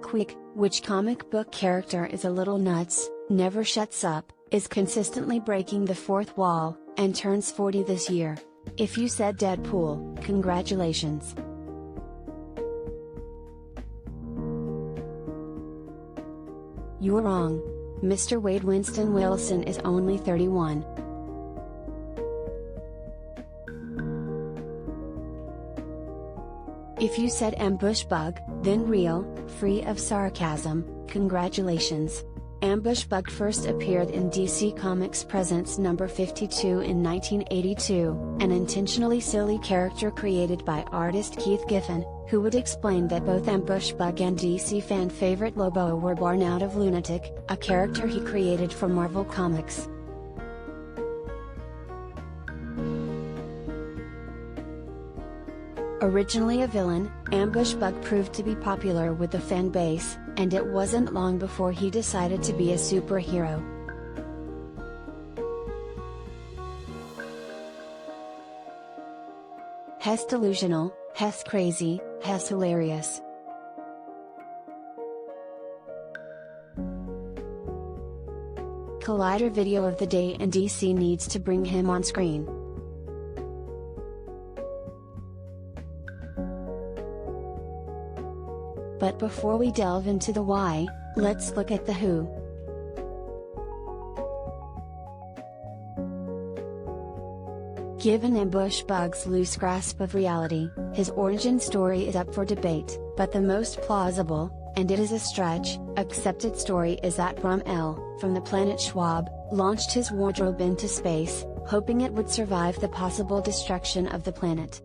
Quick, which comic book character is a little nuts, never shuts up, is consistently breaking the fourth wall, and turns 40 this year? If you said Deadpool, congratulations. You're wrong. Mr. Wade Winston Wilson is only 31. If you said ambush bug, then real, free of sarcasm, congratulations. Ambush Bug first appeared in DC Comics Presents number 52 in 1982, an intentionally silly character created by artist Keith Giffen, who would explain that both Ambush Bug and DC fan favorite Lobo were born out of Lunatic, a character he created for Marvel Comics. Originally a villain, Ambush Bug proved to be popular with the fan base, and it wasn't long before he decided to be a superhero. Hess delusional, Hess crazy, Hess hilarious. Collider video of the day, and DC needs to bring him on screen. But before we delve into the why, let's look at the who. Given Ambush Bug's loose grasp of reality, his origin story is up for debate, but the most plausible, and it is a stretch, accepted story is that Brom-L, from the planet Schwab, launched his wardrobe into space, hoping it would survive the possible destruction of the planet.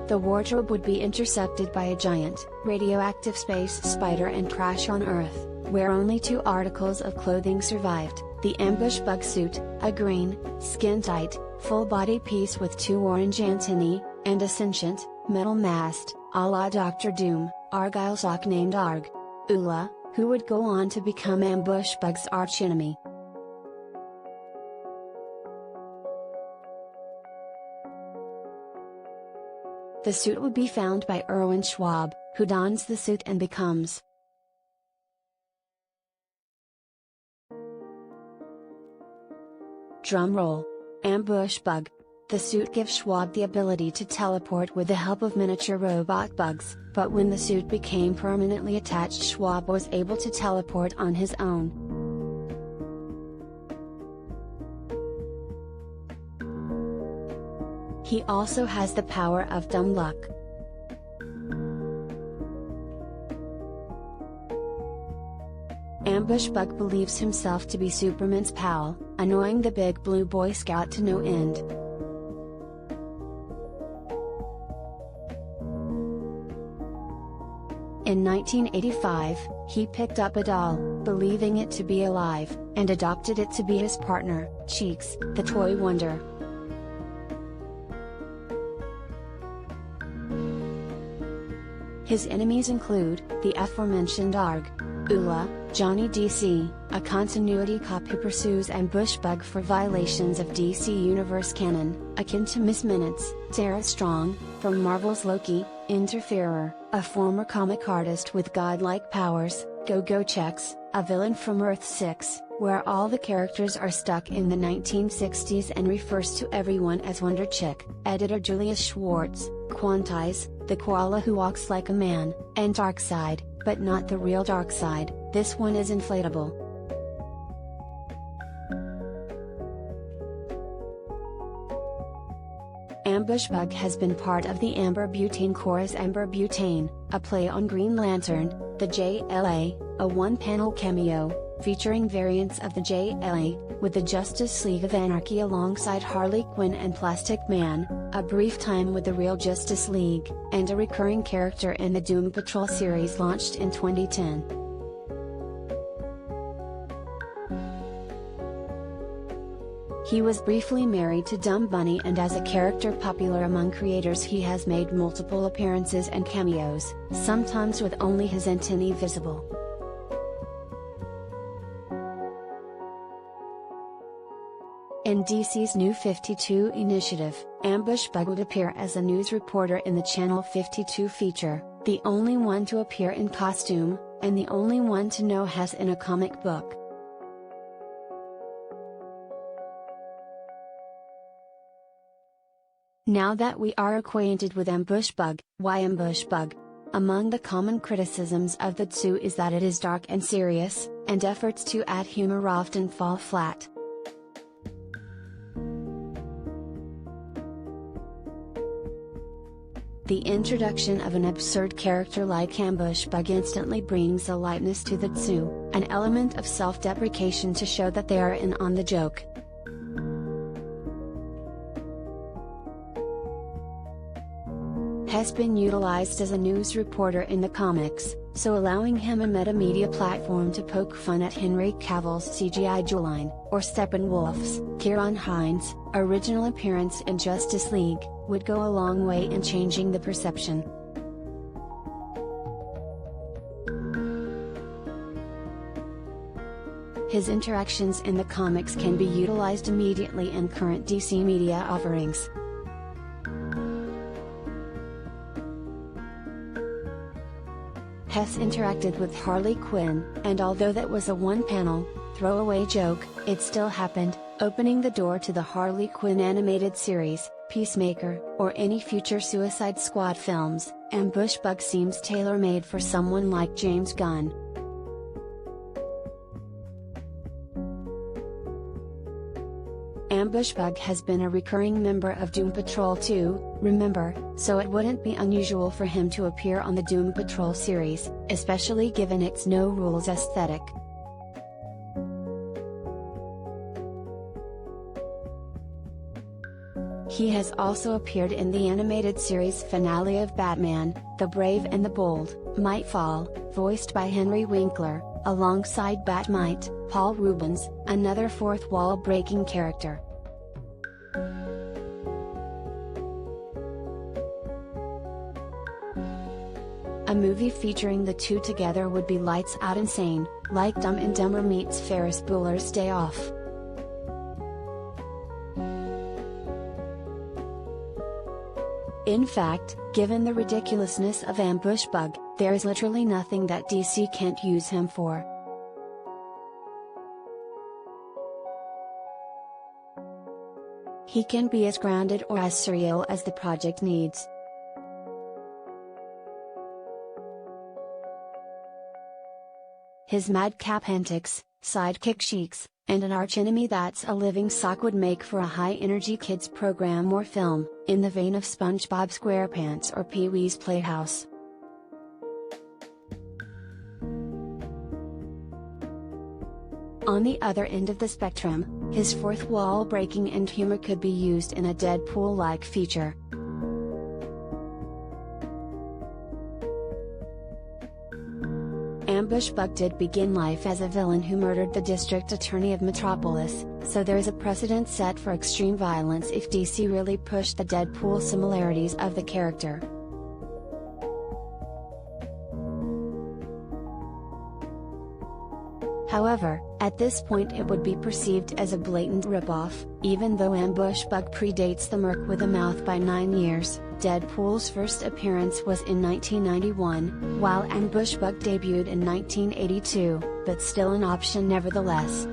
The wardrobe would be intercepted by a giant, radioactive space spider and crash on Earth, where only 2 articles of clothing survived: the Ambush Bug suit, a green, skin-tight, full-body piece with 2 orange antennae, and a sentient, metal mast, a la Dr. Doom, Argyle's hawk named Arg. Ula, who would go on to become Ambush Bug's archenemy. The suit would be found by Erwin Schwab, who dons the suit and becomes drumroll, Ambush Bug. The suit gives Schwab the ability to teleport with the help of miniature robot bugs, but when the suit became permanently attached, Schwab was able to teleport on his own. He also has the power of dumb luck. Ambush Bug believes himself to be Superman's pal, annoying the big blue Boy Scout to no end. In 1985, he picked up a doll, believing it to be alive, and adopted it to be his partner, Cheeks, the toy wonder. His enemies include, the aforementioned Arg, Ula, Johnny DC, a continuity cop who pursues Ambush Bug for violations of DC Universe canon, akin to Miss Minutes, Tara Strong, from Marvel's Loki, Interferer, a former comic artist with godlike powers, Go-Go Checks, a villain from Earth 6, where all the characters are stuck in the 1960s and refers to everyone as Wonder Chick, editor Julius Schwartz, Quantize, the koala who walks like a man, and Darkseid, but not the real Darkseid, this one is inflatable. Ambush Bug has been part of the Amber Butane chorus. Amber Butane, a play on Green Lantern, the JLA, a one-panel cameo, featuring variants of the JLA, with the Justice League of Anarchy alongside Harley Quinn and Plastic Man, a brief time with the Real Justice League, and a recurring character in the Doom Patrol series launched in 2010. He was briefly married to Dumb Bunny, and as a character popular among creators, he has made multiple appearances and cameos, sometimes with only his antennae visible. In DC's New 52 initiative, Ambush Bug would appear as a news reporter in the Channel 52 feature, the only one to appear in costume, and the only one to know Hess in a comic book. Now that we are acquainted with Ambush Bug, why Ambush Bug? Among the common criticisms of the Tsu is that it is dark and serious, and efforts to add humor often fall flat. The introduction of an absurd character like Ambush Bug instantly brings a lightness to the Tsu, an element of self-deprecation to show that they are in on the joke. Has been utilized as a news reporter in the comics, so allowing him a meta-media platform to poke fun at Henry Cavill's CGI Juline, or Steppenwolf's Kieran Hines' original appearance in Justice League, would go a long way in changing the perception. His interactions in the comics can be utilized immediately in current DC media offerings. Hess interacted with Harley Quinn, and although that was a one-panel, throwaway joke, it still happened, opening the door to the Harley Quinn animated series, Peacemaker, or any future Suicide Squad films. Ambush Bug seems tailor-made for someone like James Gunn. Ambush Bug has been a recurring member of Doom Patrol 2, remember, so it wouldn't be unusual for him to appear on the Doom Patrol series, especially given its no-rules aesthetic. He has also appeared in the animated series finale of Batman, The Brave and the Bold, Might Fall, voiced by Henry Winkler, alongside Batmite, Paul Reubens, another fourth wall-breaking character. A movie featuring the two together would be lights out insane, like Dumb and Dumber meets Ferris Bueller's Day Off. In fact, given the ridiculousness of Ambush Bug, there is literally nothing that DC can't use him for. He can be as grounded or as surreal as the project needs. His madcap antics, sidekick sheiks, and an archenemy that's a living sock would make for a high-energy kids program or film, in the vein of SpongeBob SquarePants or Pee-wee's Playhouse. On the other end of the spectrum, his fourth wall breaking and humor could be used in a Deadpool-like feature. Ambush Bug did begin life as a villain who murdered the district attorney of Metropolis, so there is a precedent set for extreme violence if DC really pushed the Deadpool similarities of the character. However, at this point it would be perceived as a blatant ripoff, even though Ambush Bug predates the Merc with a Mouth by 9 years. Deadpool's first appearance was in 1991, while Ambush Bug debuted in 1982, but still an option nevertheless.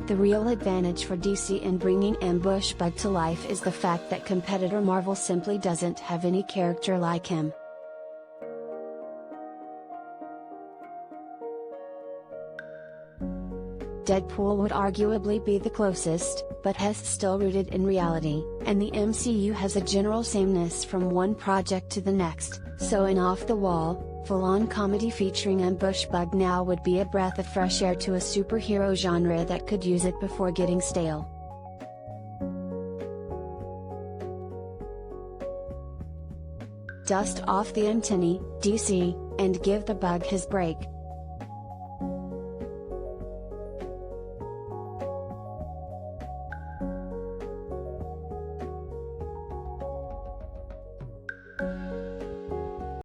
The real advantage for DC in bringing Ambush Bug to life is the fact that competitor Marvel simply doesn't have any character like him. Deadpool would arguably be the closest, but Hess still rooted in reality, and the MCU has a general sameness from one project to the next, so an off-the-wall, full-on comedy featuring Ambush Bug now would be a breath of fresh air to a superhero genre that could use it before getting stale. Dust off the antennae, DC, and give the Bug his break.